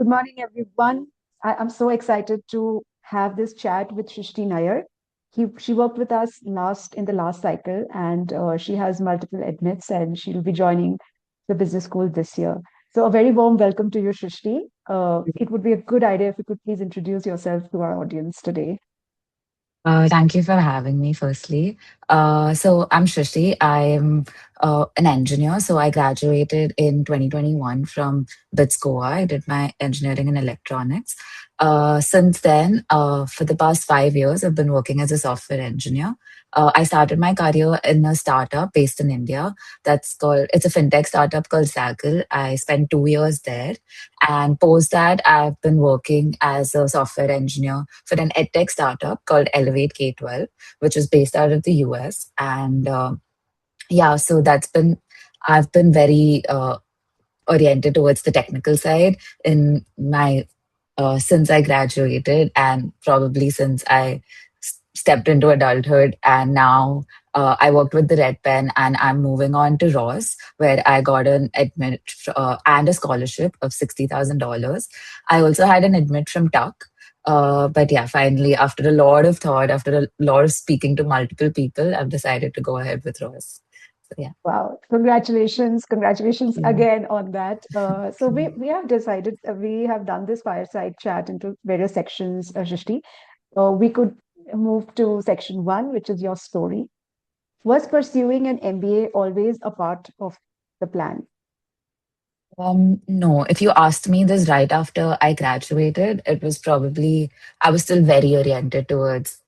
Good morning, everyone. I'm so excited to have this chat with Shristi Nayar. She worked with us in the last cycle, and she has multiple admits, and she'll be joining the business school this year. So, a very warm welcome to you, Shristi. It would be a good idea if you could please introduce yourself to our audience today. Thank you for having me, firstly. So I'm Shristi. I'm an engineer. So I graduated in 2021 from BITS Goa. I did my engineering in electronics. Since then, for the past 5 years, I've been working as a software engineer. I started my career in a startup based in India. It's a fintech startup called Zaggle. I spent 2 years there. And post that, I've been working as a software engineer for an edtech startup called Elevate K-12, which is based out of the US. And yeah, so I've been very oriented towards the technical side in my since I graduated, and probably since I stepped into adulthood. And now I worked with the Red Pen, and I'm moving on to Ross, where I got an admit and a scholarship of $60,000. I also had an admit from Tuck. But yeah, finally, after a lot of thought, after a lot of speaking to multiple people, I've decided to go ahead with Ross. So yeah. Wow, congratulations. Congratulations Yeah. again on that. So we have decided, we have done this fireside chat into various sections, Shristi. We could move to section one, which is your story. Was pursuing an MBA always a part of the plan? No, if you asked me this right after I graduated, it was probably, I was still very oriented towards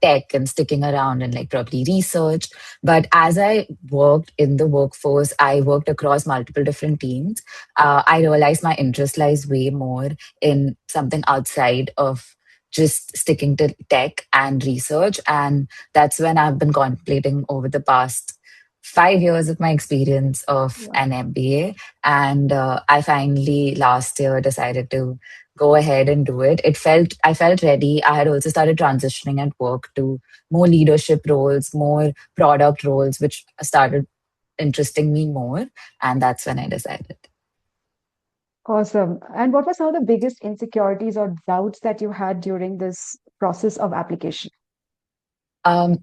tech and sticking around and like probably research. But as I worked in the workforce, I worked across multiple different teams. I realized my interest lies way more in something outside of just sticking to tech and research. And that's when I've been contemplating over the past 5 years of my experience of Wow. an MBA. And I finally last year decided to go ahead and do it. I felt ready. I had also started transitioning at work to more leadership roles, more product roles, which started interesting me more. And that's when I decided. Awesome. And what were some of the biggest insecurities or doubts that you had during this process of application?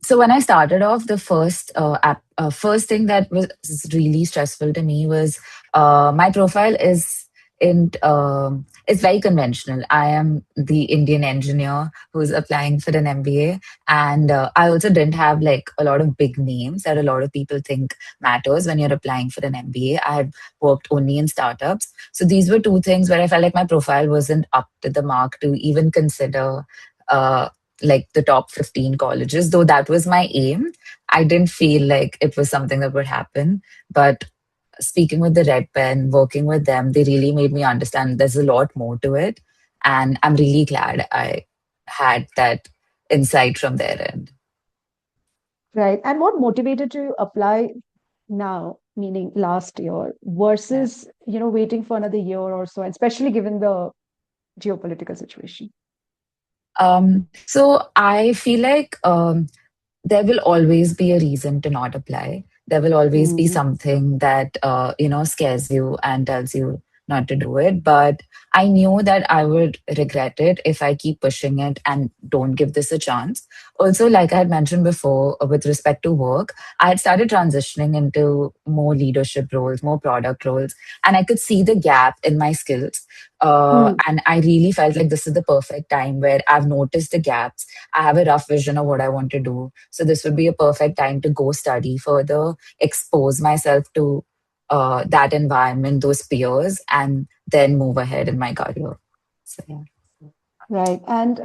So when I started off, the first thing that was really stressful to me was my profile is very conventional. I am the Indian engineer who's applying for an MBA, and I also didn't have like a lot of big names that a lot of people think matters when you're applying for an MBA. I had worked only in startups, so these were two things where I felt like my profile wasn't up to the mark to even consider. Like the top 15 colleges, though that was my aim. I didn't feel like it was something that would happen. But speaking with the Red Pen, working with them, they really made me understand there's a lot more to it. And I'm really glad I had that insight from their end. Right. And what motivated you to apply now, meaning last year, Yeah. versus, waiting for another year or so, and especially given the geopolitical situation? So I feel like there will always be a reason to not apply. There will always be Mm, something that scares you and tells you not to do it. But I knew that I would regret it if I keep pushing it and don't give this a chance. Also, like I had mentioned before, with respect to work, I had started transitioning into more leadership roles, more product roles, and I could see the gap in my skills. mm. And I really felt like this is the perfect time where I've noticed the gaps. I have a rough vision of what I want to do. So this would be a perfect time to go study further, expose myself to that environment, those peers, and then move ahead in my career. So yeah. Right. And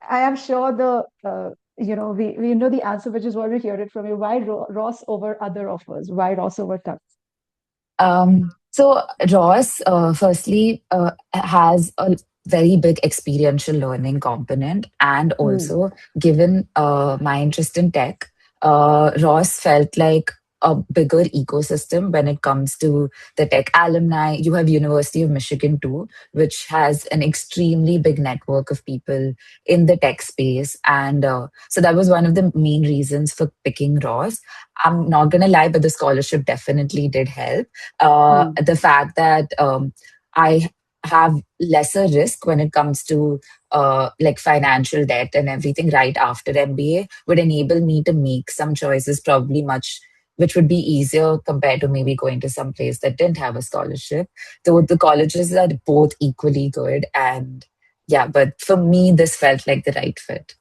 I am sure we know the answer, which is what we hear it from you. Why Ross over other offers? Why Ross over Tux? So Ross, firstly, has a very big experiential learning component, and Mm, also given my interest in tech, Ross felt like a bigger ecosystem when it comes to the tech alumni. You have University of Michigan too, which has an extremely big network of people in the tech space, and so that was one of the main reasons for picking Ross. I'm not gonna lie, but the scholarship definitely did help. mm, The fact that I have lesser risk when it comes to like financial debt and everything right after MBA would enable me to make some choices probably much which would be easier compared to maybe going to some place that didn't have a scholarship. Though the colleges are both equally good and yeah, but for me this felt like the right fit.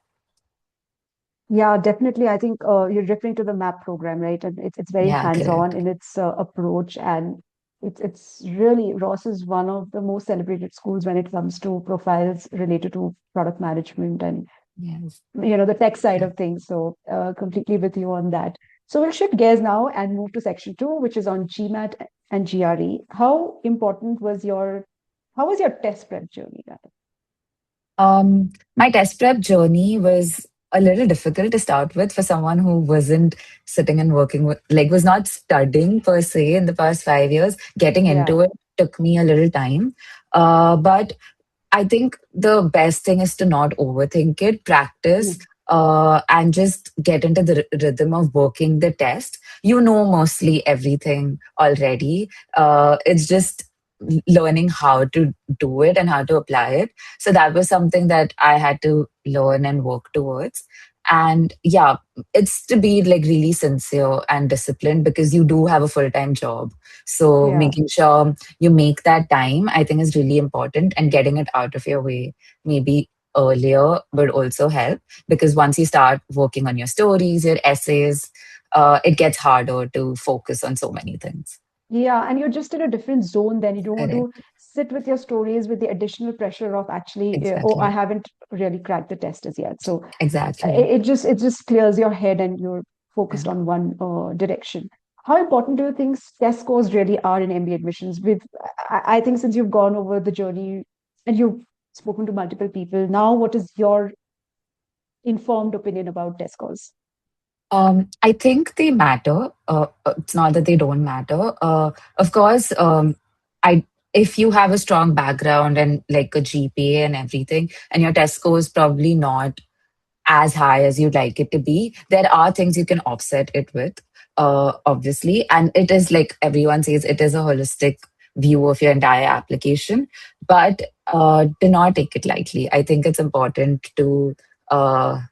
Yeah, definitely. I think you're referring to the MAP program, right? And it's very Yeah, hands-on correct. in its approach, and it's really Ross is one of the most celebrated schools when it comes to profiles related to product management and Yes. the tech side Yeah. of things. So completely with you on that. So we'll shift gears now and move to section two, which is on GMAT and GRE. How was your test prep journey, Gata? My test prep journey was a little difficult to start with for someone who wasn't sitting and working with, like, was not studying per se in the past 5 years. Getting Yeah. into it took me a little time. But I think the best thing is to not overthink it, practice, Mm. and just get into the rhythm of working the test. You know mostly everything already. It's just learning how to do it and how to apply it. So that was something that I had to learn and work towards. And yeah, it's to be like really sincere and disciplined because you do have a full time job. So Yeah. making sure you make that time, I think, is really important, and getting it out of your way maybe earlier would also help because once you start working on your stories, your essays, it gets harder to focus on so many things. Yeah, and you're just in a different zone then. You don't want to Correct. sit with your stories with the additional pressure of actually, oh, I Exactly. haven't really cracked the test as yet. So Exactly. it just clears your head and you're Yeah. focused on one direction. How important do you think test scores really are in MBA admissions? I think since you've gone over the journey and you've spoken to multiple people, now what is your informed opinion about test scores? I think they matter. It's not that they don't matter. Of course, I if you have a strong background and like a GPA and everything, and your test score is probably not as high as you'd like it to be, there are things you can offset it with, obviously. And it is like everyone says, it is a holistic view of your entire application. But do not take it lightly. I think it's important to uh,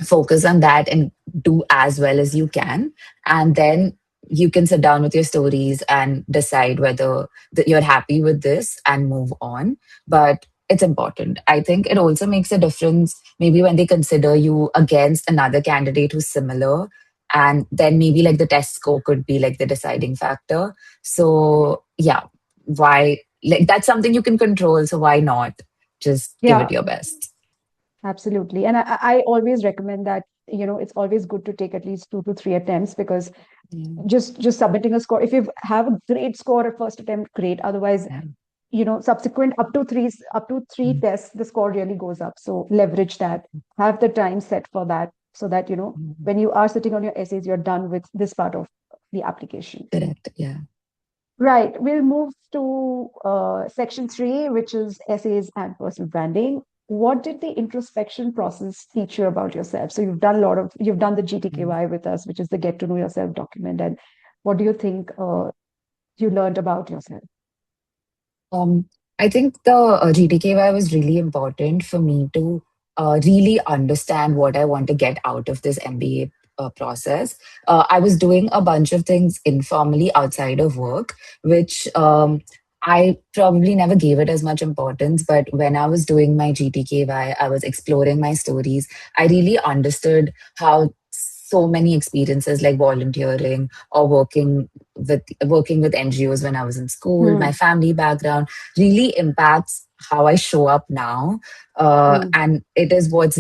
focus on that and do as well as you can. And then you can sit down with your stories and decide whether you're happy with this and move on. But it's important. I think it also makes a difference maybe when they consider you against another candidate who's similar. And then maybe like the test score could be like the deciding factor. So, yeah, why? Like that's something you can control. So, why not just give it Yeah, your best? absolutely. And I always recommend that, it's always good to take at least 2 to 3 attempts because Yeah. just submitting a score, if you have a great score at first attempt, great. Otherwise, Yeah. subsequent up to three tests, the score really goes up. So leverage that, have the time set for that so that, Mhm. when you are sitting on your essays, you're done with this part of the application. Correct. Yeah. Right. We'll move to section three, which is essays and personal branding. What did the introspection process teach you about yourself? So you've done the Mm. GTKY with us, which is the get to know yourself document. And what do you think you learned about yourself? Um, I think the GTKY was really important for me to really understand what I want to get out of this MBA process. I was doing a bunch of things informally outside of work, which I probably never gave it as much importance. But when I was doing my GTKY, I was exploring my stories. I really understood how so many experiences like volunteering or working with NGOs when I was in school, my Hmm. family background really impacts how I show up now. Hmm. And it is what's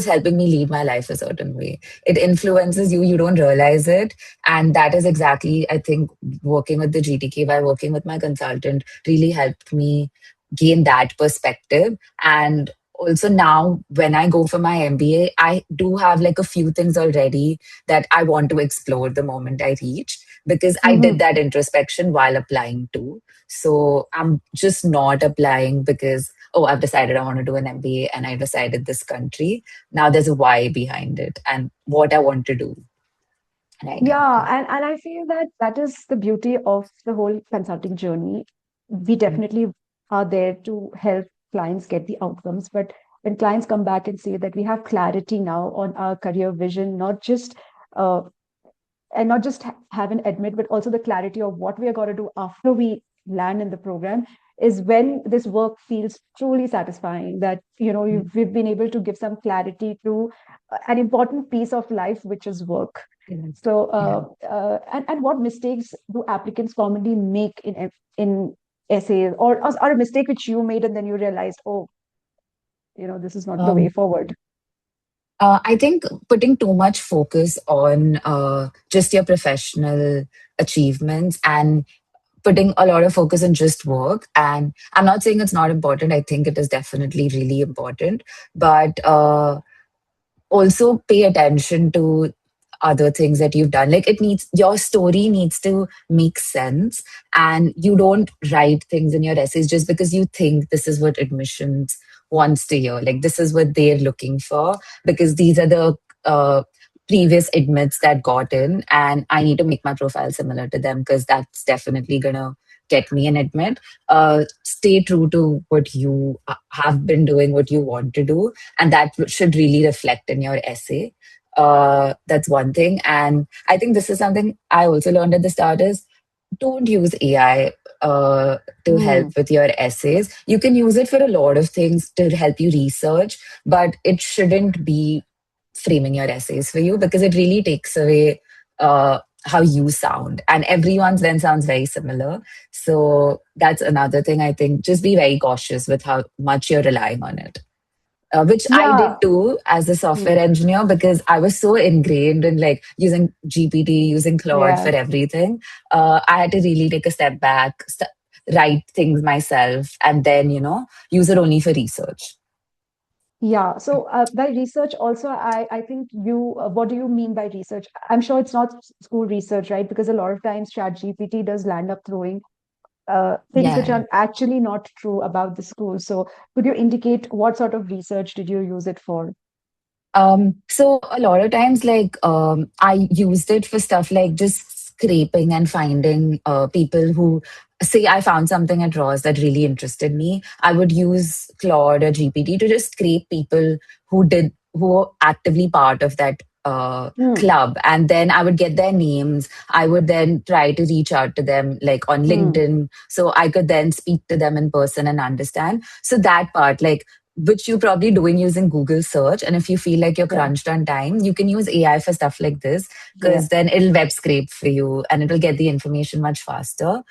helping me lead my life a certain way. It influences you, you don't realize it. And that is exactly, I think, working with the GTK by working with my consultant really helped me gain that perspective. And also now when I go for my MBA, I do have like a few things already that I want to explore the moment I reach because I did Hmm. that introspection while applying too. So I'm just not applying because oh, I've decided I want to do an MBA and I decided this country. Now there's a why behind it and what I want to do right now. Yeah, Yeah. and I feel that that is the beauty of the whole consulting journey. we definitely are there to help clients get the outcomes. But when clients come back and say that we have clarity now on our career vision, not just uh, and not just have an admit, but also the clarity of what we are going to do after we land in the program, is when this work feels truly satisfying. That we've been able to give some clarity to an important piece of life, which is work. Yeah. So, Yeah. and what mistakes do applicants commonly make in essays, or a mistake which you made and then you realized, oh, this is not the way Um, forward. I think putting too much focus on just your professional achievements and putting a lot of focus on just work. And I'm not saying it's not important. I think it is definitely really important. But also pay attention to other things that you've done. Like your story needs to make sense. And you don't write things in your essays just because you think this is what admissions wants to hear. Like this is what they're looking for because these are the uh, previous admits that got in. And I need to make my profile similar to them because that's definitely going to get me an admit. Stay true to what you have been doing, what you want to do, and that should really reflect in your essay. That's one thing. And I think this is something I also learned at the start is don't use AI to help Hmm. with your essays. You can use it for a lot of things to help you research, but it shouldn't be framing your essays for you because it really takes away how you sound. And everyone's then sounds very similar. So that's another thing I think. Just be very cautious with how much you're relying on it, which I did Yeah. too as a Hmm. software engineer because I was so ingrained in like using GPT, using Claude for Yeah. everything. I had to really take a step back, write things myself, and then, use it only for research. Yeah. So by research, also, I think what do you mean by research? I'm sure it's not school research, right? Because a lot of times ChatGPT does land up throwing things which Yeah. are actually not true about the school. So could you indicate what sort of research did you use it for? So a lot of times, like, I used it for stuff like just scraping and finding people who say I found something at Ross that really interested me. I would use Claude or GPT to just scrape people who were actively part of that Hmm. club. And then I would get their names. I would then try to reach out to them like on Hmm. LinkedIn. So I could then speak to them in person and understand. So that part, like, which you're probably doing using Google search. And if you feel like you're Yeah. crunched on time, you can use AI for stuff like this Yeah. because then it'll web scrape for you and it'll get the information much faster.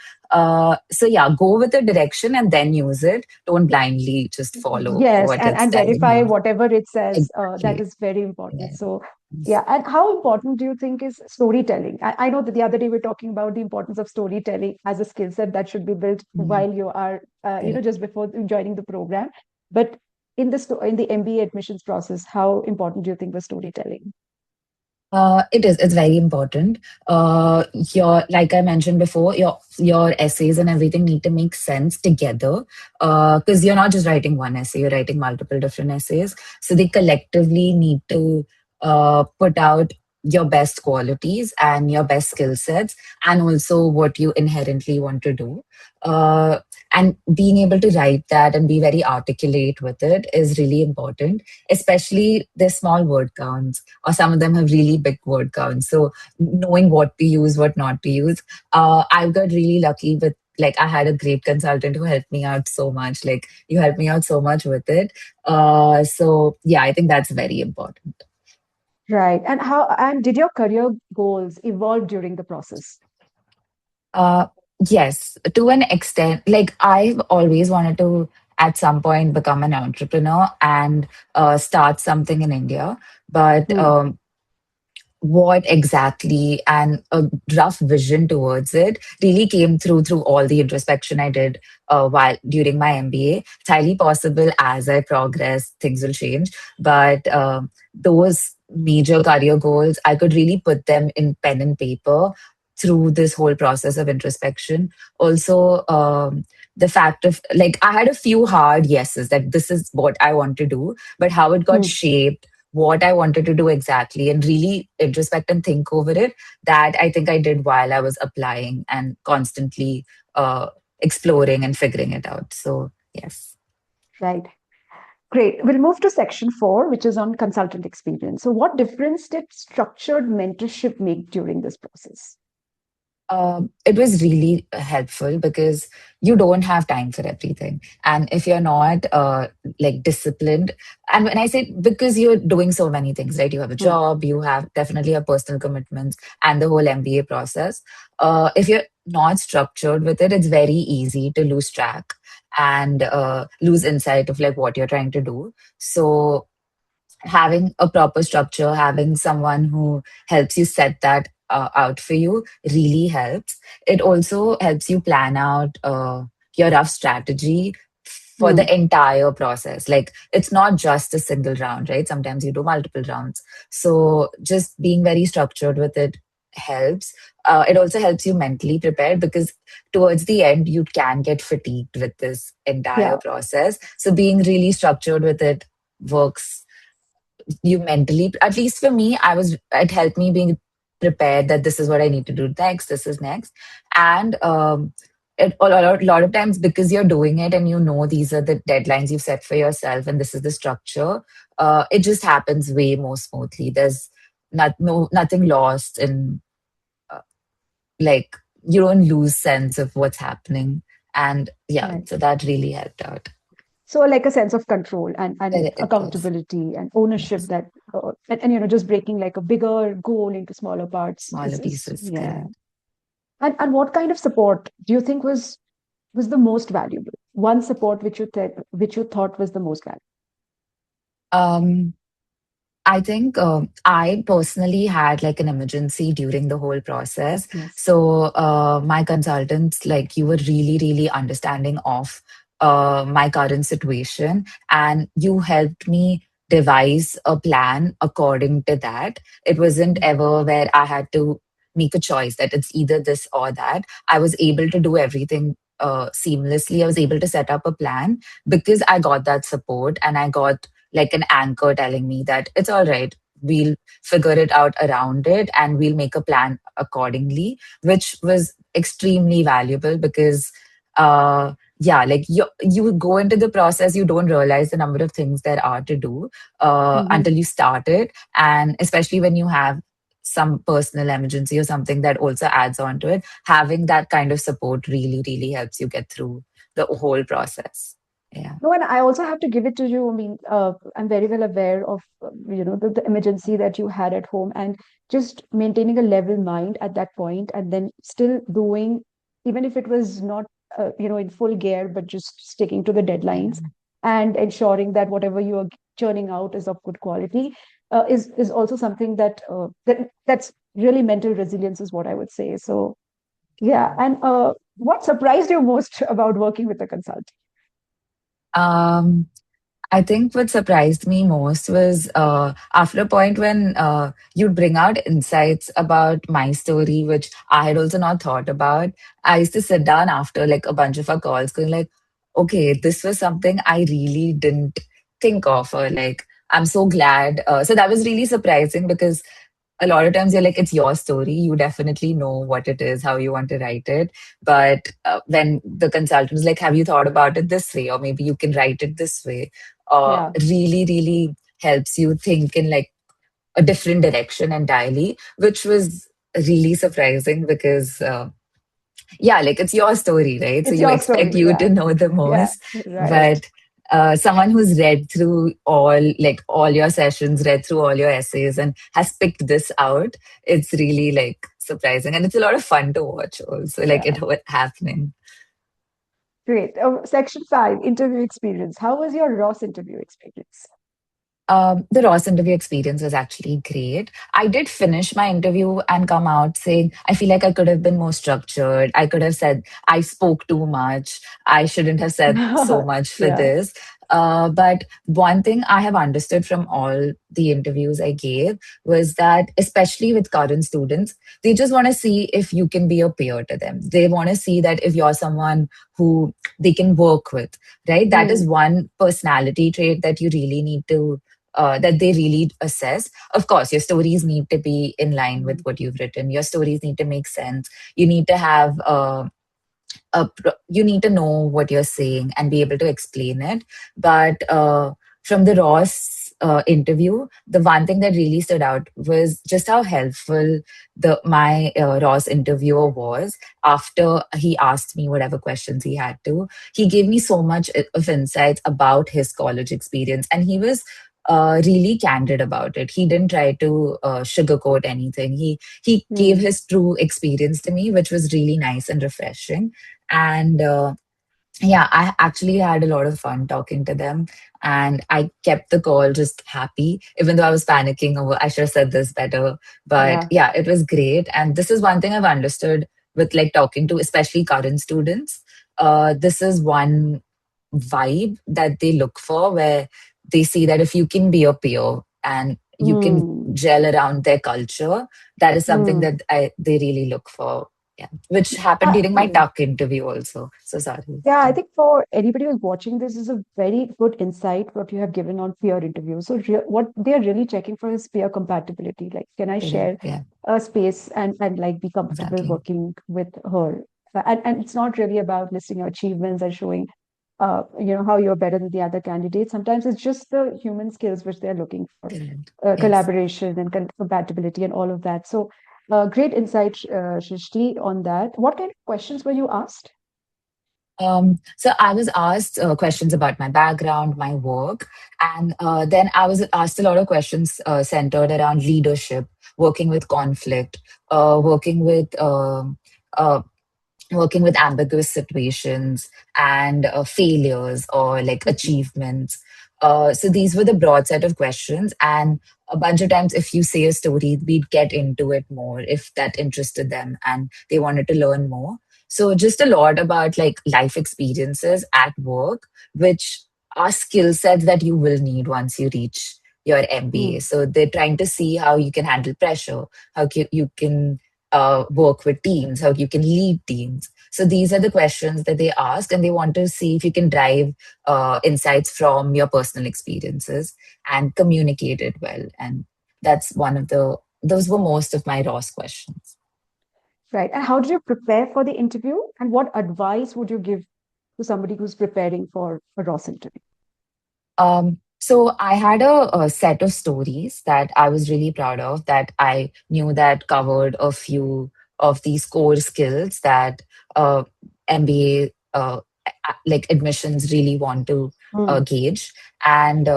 So yeah, go with the direction and then use it. Don't blindly just follow Yes, what and it's telling verify you. whatever it says. That Exactly. is very important. Yeah. So, Yes. yeah. And how important do you think is storytelling? I know that the other day we were talking about the importance of storytelling as a skill set that should be built Mhm. while you are, Correct. just before joining the program. But in the MBA admissions process, how important do you think was storytelling? It is. It's very important. Your like I mentioned before, your essays and everything need to make sense together. Because you're not just writing one essay, you're writing multiple different essays. So they collectively need to put out your best qualities and your best skill sets, and also what you inherently want to do. Uh, and being able to write that and be very articulate with it is really important, especially the small word counts or some of them have really big word counts. So knowing what to use, what not to use. I got really lucky with like I had a great consultant who helped me out so much. Like you helped me out so much with it. So yeah, I think that's very important. Right. And did your career goals evolve during the process? Uh, yes, to an extent. Like I've always wanted to at some point become an entrepreneur and start something in India, but Hmm. what exactly and a rough vision towards it really came through all the introspection I did while during my MBA. It's highly possible as I progress, things will change, but those major career goals, I could really put them in pen and paper through this whole process of introspection. Also, the fact of like I had a few hard yeses that this is what I want to do, but how it got Hmm. shaped, what I wanted to do exactly, and really introspect and think over it. That I think I did while I was applying and constantly exploring and figuring it out. So, yes. Right. Great. We'll move to section 4, which is on consultant experience. So, what difference did structured mentorship make during this process? It was really helpful because you don't have time for everything. And if you're not like disciplined, and when I say because you're doing so many things, right? You have a Hmm. job, you have definitely have personal commitments and the whole MBA process. If you're not structured with it, it's very easy to lose track and lose insight of like what you're trying to do. So having a proper structure, having someone who helps you set that out for you really helps. It also helps you plan out your rough strategy for Hmm. the entire process. Like it's not just a single round, right? Sometimes you do multiple rounds. So just being very structured with it helps. It also helps you mentally prepared because towards the end, you can get fatigued with this entire Yeah. process. So being really structured with it works you mentally, at least for me, it helped me being prepared that this is what I need to do next, this is next. And lot of times because you're doing it and you know these are the deadlines you've set for yourself and this is the structure, it just happens way more smoothly. There's nothing lost in uh, like you don't lose sense of what's happening. And yeah, Right. so that really helped out. So, like a sense of control and It was, accountability and ownership yes, that, and just breaking like a bigger goal into smaller parts smaller is pieces, yeah. correct. And what kind of support do you think was the most valuable? One support which you thought was the most valuable. Um, I think I personally had like an emergency during the whole process. Yes. So my consultants, like you were really, really understanding of my current situation, and you helped me devise a plan according to that. It wasn't ever where I had to make a choice that it's either this or that. I was able to do everything seamlessly. I was able to set up a plan because I got that support and I got like an anchor telling me that it's all right. We'll figure it out around it and we'll make a plan accordingly, which was extremely valuable because, yeah, like you go into the process, you don't realize the number of things there are to do Hmm. until you start it. And especially when you have some personal emergency or something that also adds on to it, having that kind of support really, really helps you get through the whole process. Yeah. No, and I also have to give it to you. I mean, I'm very well aware of the emergency that you had at home, and just maintaining a level mind at that point, and then still doing, even if it was not in full gear, but just sticking to the deadlines and ensuring that whatever you are churning out is of good quality, is also something that's really mental resilience is what I would say. So yeah, and what surprised you most about working with a consultant? Um, I think what surprised me most was after a point when you'd bring out insights about my story, which I had also not thought about. I used to sit down after like a bunch of our calls, going like, "Okay, this was something I really didn't think of," or like, "I'm so glad." So that was really surprising because a lot of times you're like, it's your story. You definitely know what it is, how you want to write it. But when the consultant is like, have you thought about it this way? Or maybe you can write it this way. Yeah. Really, really helps you think in like a different direction entirely, which was really surprising because yeah, like it's your story, right? So It's you your expect story. you Yeah. to know the Yeah. most. Right. But someone who's read through all your sessions, read through all your essays, and has picked this out, it's really like surprising, and it's a lot of fun to watch. Also, like Yeah. it happening. Great. Section 5, interview experience. How was your Ross interview experience? The Ross interview experience was actually great. I did finish my interview and come out saying, I feel like I could have been more structured. I could have said, I spoke too much. I shouldn't have said so much for Yeah. this. But one thing I have understood from all the interviews I gave was that, especially with current students, they just want to see if you can be a peer to them. They want to see that if you're someone who they can work with, right? That is Hmm. one personality trait that you really need to that they really assess. Of course, your stories need to be in line with what you've written. Your stories need to make sense. You need to have you need to know what you're saying and be able to explain it. But from the Ross interview, the one thing that really stood out was just how helpful the my Ross interviewer was. After he asked me whatever questions he had to, he gave me so much of insights about his college experience, and he was really candid about it. He didn't try to sugarcoat anything. He gave Hmm. his true experience to me, which was really nice and refreshing. And yeah, I actually had a lot of fun talking to them, and I kept the call just happy, even though I was panicking over I should have said this better. But Yeah. yeah, it was great. And this is one thing I've understood with like talking to especially current students. This is one vibe that they look for, where they see that if you can be a peer and you can Hmm. gel around their culture, that is something Hmm. that they really look for. Yeah, which happened Uh, during my hmm. tuck interview also. So sorry. Yeah, I think for anybody who's watching this is a very good insight what you have given on peer interview. So what they're really checking for is peer compatibility. Like, can I Correct. share Yeah, a space and like be comfortable exactly. working with her? And it's not really about listing your achievements and showing, how you're better than the other candidates. Sometimes it's just the human skills which they're looking for, Correct. Yes. collaboration and compatibility and all of that. So, great insight, Shrishti, on that. What kind of questions were you asked? So I was asked questions about my background, my work, and then I was asked a lot of questions centered around leadership, working with conflict, working with working with ambiguous situations and failures or like achievements. So these were the broad set of questions. And a bunch of times, if you say a story, we'd get into it more if that interested them and they wanted to learn more. So just a lot about like life experiences at work, which are skill sets that you will need once you reach your MBA. Hmm. So they're trying to see how you can handle pressure, how you can work with teams, how you can lead teams. So these are the questions that they ask, and they want to see if you can drive insights from your personal experiences and communicate it well. And that's one of those were most of my Ross questions. Right. And how did you prepare for the interview? And what advice would you give to somebody who's preparing for a Ross interview? So I had a set of stories that I was really proud of, that I knew that covered a few of these core skills that uh, MBA like admissions really want to Hmm. gauge. And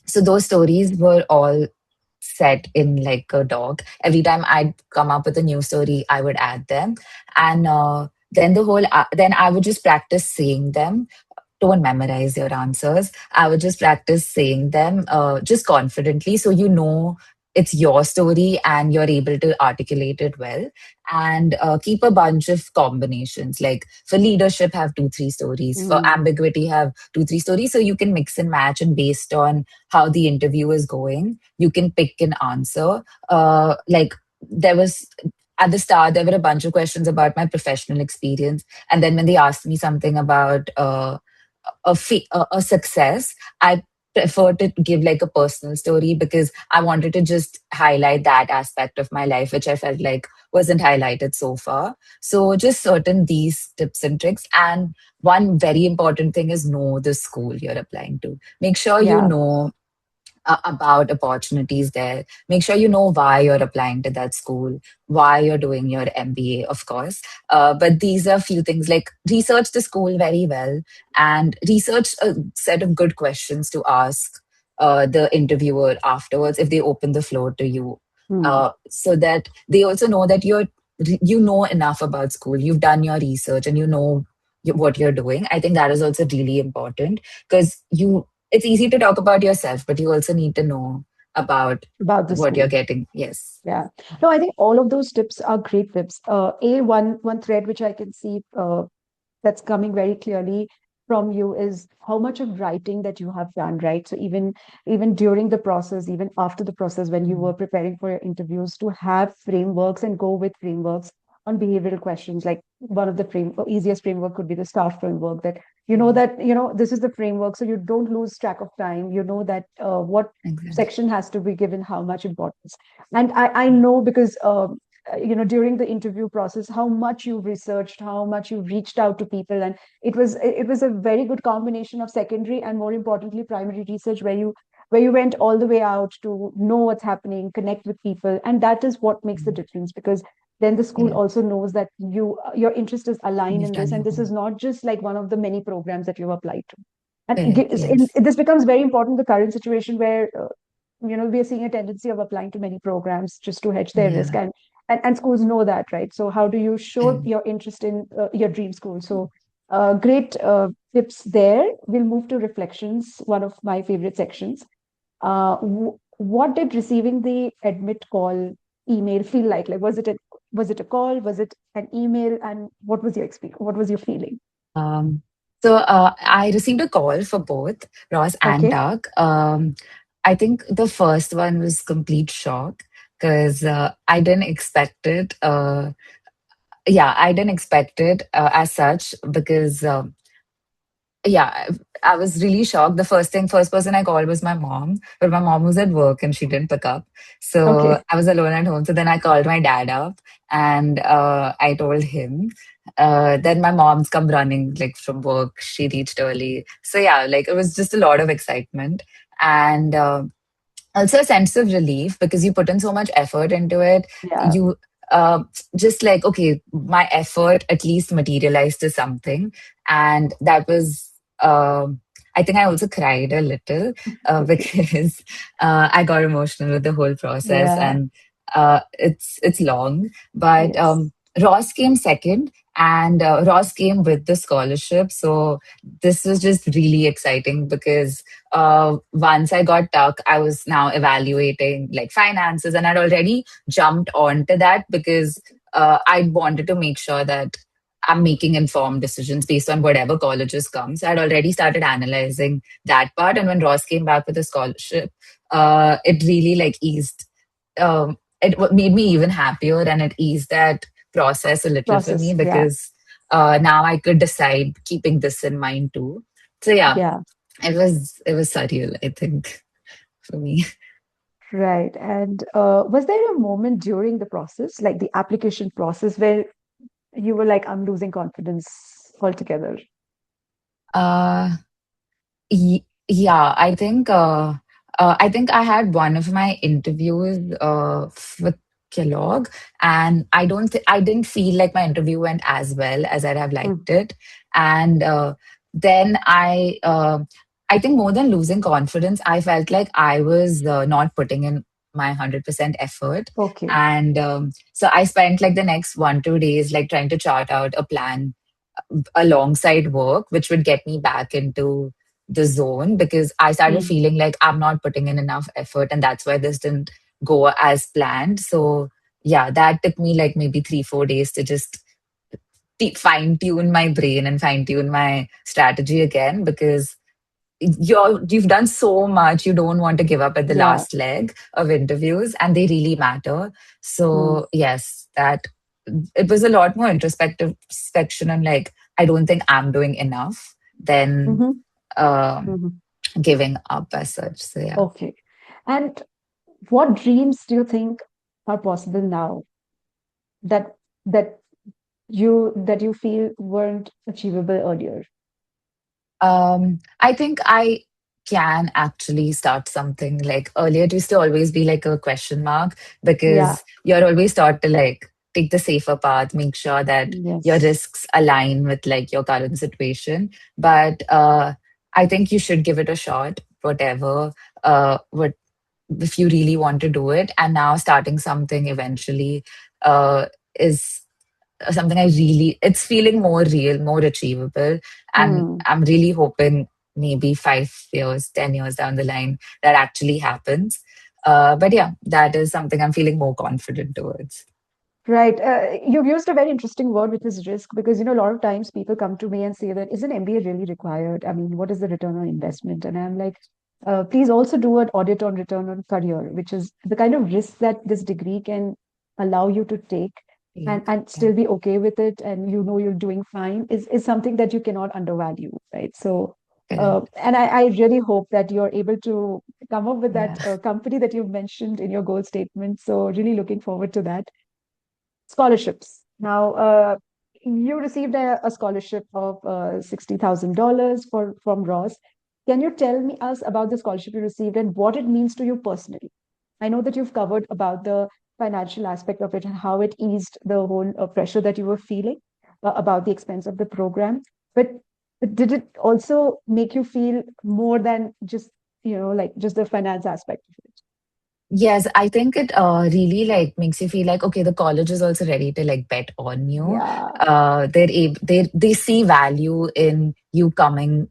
so those stories were all set in like a doc. Every time I'd come up with a new story, I would add them. And then then I would just practice saying them. Don't memorize your answers. I would just practice saying them just confidently, so you know it's your story and you're able to articulate it well. And keep a bunch of combinations. Like for leadership, have two, three stories. For Hmm. ambiguity, have two, three stories. So you can mix and match, and based on how the interview is going, you can pick an answer. Like there was at the start, there were a bunch of questions about my professional experience. And then when they asked me something about a success, I prefer to give like a personal story because I wanted to just highlight that aspect of my life, which I felt like wasn't highlighted so far. So just certain these tips and tricks. And one very important thing is know the school you're applying to. Make sure you Yeah. know about opportunities there. Make sure you know why you're applying to that school, why you're doing your MBA, of course. But these are a few things like research the school very well and research a set of good questions to ask the interviewer afterwards if they open the floor to you. Hmm. So that they also know that you know enough about school, you've done your research, and you know what you're doing. I think that is also really important because it's easy to talk about yourself, but you also need to know about About the what you're school. getting. Yes. Yeah. No, I think all of those tips are great tips. One thread which I can see that's coming very clearly from you is how much of writing that you have done, right? So even during the process, even after the process, when you were Mm, preparing for your interviews, to have frameworks and go with frameworks on behavioral questions. Like one of the easiest framework could be the STAR framework. mm, That this is the framework, so you don't lose track of time. You know that what exactly. section has to be given how much importance. And I know because. during the interview process, how much you've researched, how much you've reached out to people. And it was a very good combination of secondary and, more importantly, primary research, where you went all the way out to know what's happening, connect with people. And that is what makes the Mm. difference, because then the school Yeah. also knows that your interest is aligned You've in this, done your and this is home. not just like one of the many programs that you've applied to. And Correct. Yes. this becomes very important in the current situation where we are seeing a tendency of applying to many programs just to hedge their risk. Yeah. And schools know that, right? So how do you show Correct. your interest in your dream school? So great tips there. We'll move to reflections, one of my favorite sections. What did receiving the admit call email feel like was it a call, was it an email, and what was your experience, what was your feeling? Um, I received a call for both Ross and Okay. Doug. I think the first one was complete shock because I didn't expect it. Yeah, I didn't expect it as such because yeah, I was really shocked. First person I called was my mom, but my mom was at work and she didn't pick up. So Okay. I was alone at home. So then I called my dad up and I told him. Then my mom's come running like from work. She reached early. So yeah, like it was just a lot of excitement and also a sense of relief because you put in so much effort into it. Yeah. You uh, just like, okay, my effort at least materialized to something. And that was, I think I also cried a little Okay. because I got emotional with the whole process Yeah. and it's long. But Yes. Ross came second and Ross came with the scholarship. So this was just really exciting because once I got stuck, I was now evaluating like finances, and I'd already jumped onto that because I wanted to make sure that I'm making informed decisions based on whatever colleges come. So I'd already started analyzing that part, and when Ross came back with a scholarship, it really like eased. Made me even happier, and it eased that process a little for me Process. Yeah. because now I could decide keeping this in mind too. So yeah, Yeah. it was surreal, I think, for me. Right. And was there a moment during the process, like the application process, where you were like, I'm losing confidence altogether? Uh yeah, I think I had one of my interviews with Kellogg, and I didn't feel like my interview went as well as I'd have Mm. liked it. And then I think more than losing confidence, I felt like I was not putting in my 100% effort. Okay. And so I spent like the next 1 2 days like trying to chart out a plan alongside work, which would get me back into the zone because I started Mm. feeling like I'm not putting in enough effort, and that's why this didn't go as planned. So, yeah, that took me like maybe 3 4 days to just fine tune my brain and fine tune my strategy again because you've done so much. You don't want to give up at the Yeah. last leg of interviews, and they really matter. Mm. So yes, that it was a lot more introspective section on like I don't think I'm doing enough than Hmm. um, Hmm. giving up as such. So yeah. Okay. And what dreams do you think are possible now that that you feel weren't achievable earlier? I think I can actually start something. Like earlier, it used to always be like a question mark Yeah. because you're always taught to like take the safer path, make sure that your Yes. risks align with like your current situation. But I think you should give it a shot, whatever, what if you really want to do it. And now starting something eventually is something it's feeling more real, more achievable. And Hmm. I'm really hoping maybe 5 years, 10 years down the line that actually happens. But yeah, that is something I'm feeling more confident towards. Right. You've used a very interesting word, which is risk, because a lot of times people come to me and say that is an MBA really required? I mean, what is the return on investment? And I'm like, please also do an audit on return on career, which is the kind of risk that this degree can allow you to take, and Take. and Yeah. still be okay with it, and you're doing fine, is something that you cannot undervalue, right? So, Correct. and I really hope that you're able to come up with Yeah. that company that you've mentioned in your goal statement. So, really looking forward to that. scholarships. Now, you received a scholarship of $60,000 for from Ross. Can you tell me us about the scholarship you received and what it means to you personally? I know that you've covered about the financial aspect of it and how it eased the whole pressure that you were feeling about the expense of the program. But did it also make you feel more than just, like just the finance aspect of it? Yes, I think it really like makes you feel like okay, the college is also ready to like bet on you. Yeah. They see value in you coming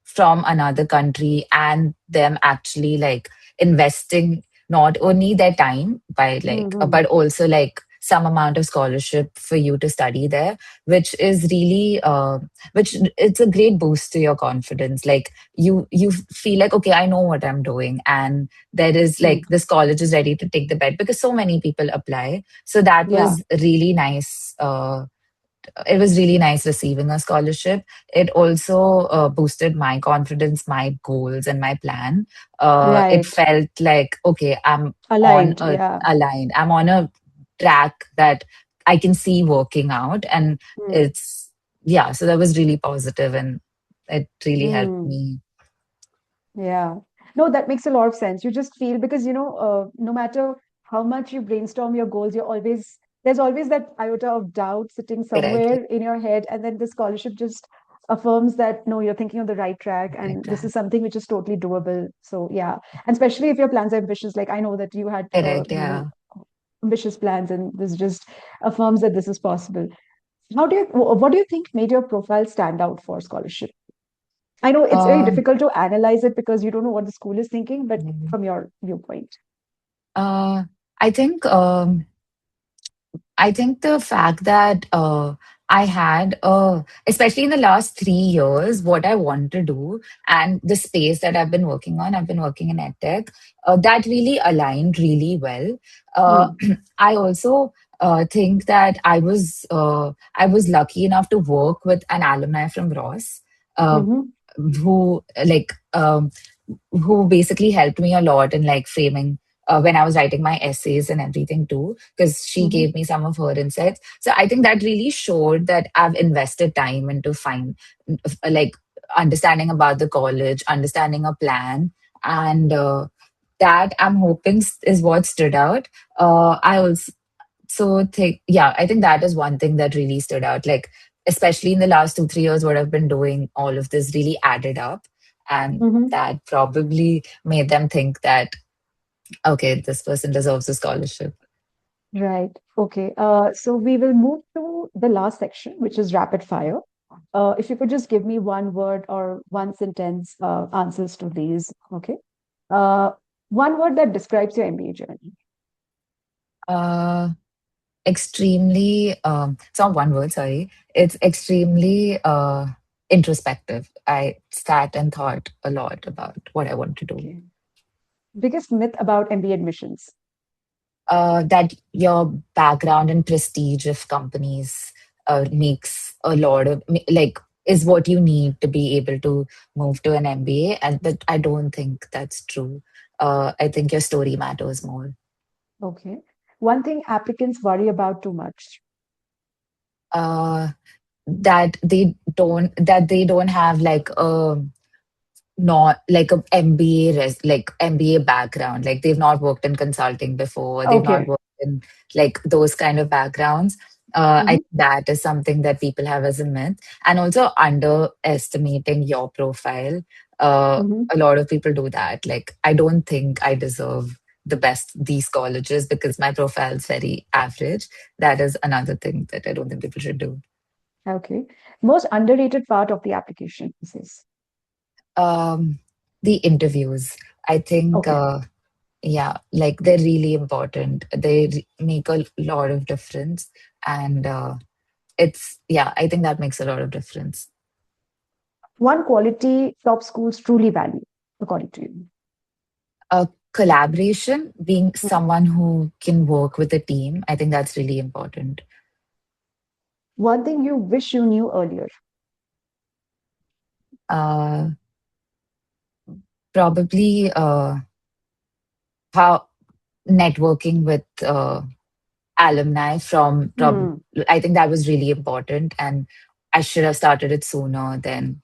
from another country and them actually like investing not only their time by like Hmm. but also like some amount of scholarship for you to study there, which is really which it's a great boost to your confidence. Like you feel like okay, I know what I'm doing, and there is like this college is ready to take the bet because so many people apply. So that Yeah. was really nice. It was really nice receiving a scholarship. It also boosted my confidence, my goals, and my plan. It Right. felt like, okay, I'm on Aligned. a Yeah. aligned. I'm on a track that I can see working out, and Hmm. it's yeah. So that was really positive, and it really helped Hmm. me. Yeah. No, that makes a lot of sense. You just feel because, no matter how much you brainstorm your goals, there's always that iota of doubt sitting Correct. somewhere in your head. And then the scholarship just affirms that, no, you're thinking on the right track Right and this track. is something which is totally doable. So, yeah. And especially if your plans are ambitious, like I know that you had, Correct. Yeah. ambitious plans and this just affirms that this is possible. What do you think made your profile stand out for scholarship? I know it's very Uh, difficult to analyze it because you don't know what the school is thinking, but mm, from your viewpoint. uh, I think. I think the fact that I had, especially in the last 3 years, what I want to do and the space that I've been working in edtech, that really aligned really well. Uh, Hmm. I also think that I was lucky enough to work with an alumni from Ross, uh, Mm-hmm. who like who basically helped me a lot in like framing when I was writing my essays and everything too, because she Mm-hmm. gave me some of her insights. So I think that really showed that I've invested time into find like understanding about the college, understanding a plan, and that I'm hoping is what stood out. I also think, yeah, I think that is one thing that really stood out. Like, especially in the last 2, 3 years, what I've been doing, all of this really added up. And Mm-hmm. that probably made them think that, okay, this person deserves a scholarship. Right. Okay. So we will move to the last section, which is rapid fire. If you could just give me one word or one sentence answers to these. Okay. Uh, one word that describes your MBA journey. Uh, Extremely, it's not one word, sorry. It's extremely introspective. I sat and thought a lot about what I want to do. Okay. Biggest myth about MBA admissions. That your background and prestige of companies makes a lot of like is what you need to be able to move to an MBA, and but I don't think that's true. I think your story matters more. Okay. One thing applicants worry about too much. Uh, that they don't have like a not like a MBA like MBA background. Like they've not worked in consulting before. They've not Okay. worked in like those kind of backgrounds. I Mm-hmm. think that is something that people have as a myth, and also underestimating your profile. Mm-hmm. A lot of people do that. Like I don't think I deserve the best these colleges because my profile is very average. That is another thing that I don't think people should do. Okay. Most underrated part of the application is this. Um, the interviews. I think. Okay. Yeah, like they're really important. They make a lot of difference. And yeah, I think that makes a lot of difference. One quality top schools truly value, according to you. Collaboration, being Hmm. someone who can work with a team, I think that's really important. One thing you wish you knew earlier. Uh, Probably how networking with alumni from probably, Hmm, I think that was really important. And I should have started it sooner then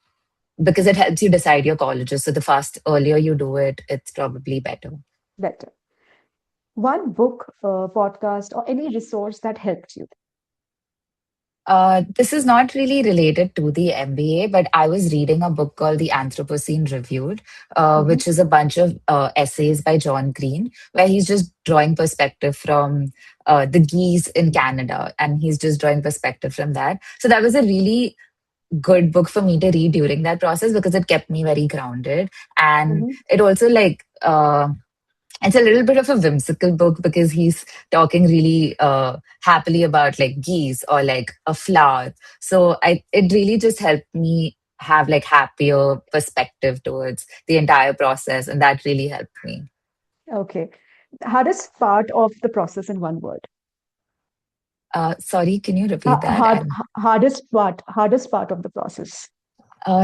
because it helps you decide your colleges. So the fast earlier you do it, it's probably better. better. One book, podcast, or any resource that helped you. This is not really related to the MBA, but I was reading a book called The Anthropocene Reviewed, Hmm. which is a bunch of essays by John Green, where he's just drawing perspective from the geese in Canada, and he's just drawing perspective from that. So that was a really good book for me to read during that process because it kept me very grounded, and Hmm. it also like it's a little bit of a whimsical book because he's talking really happily about like geese or like a flower. So I it really just helped me have like happier perspective towards the entire process, and that really helped me. Okay. Hardest part of the process in one word. Sorry, can you repeat that? And Hardest part of the process.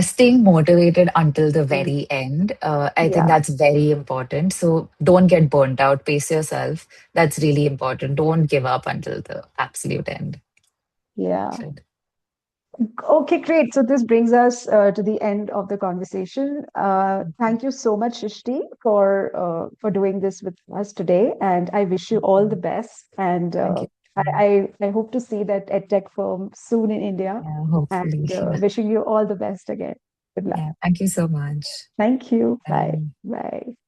staying motivated until the Mm, very end. I think yeah, that's very important. So don't get burnt out. Pace yourself. That's really important. Don't give up until the absolute end. yeah. Should. Okay, great. So this brings us to the end of the conversation. Thank you so much, Shishti, for doing this with us today, and I wish you all the best. And Thank you. I hope to see that edtech firm soon in India. Yeah, hopefully. And wishing you all the best again. Good luck. Yeah, thank you so much. Thank you. Bye. Bye. Bye.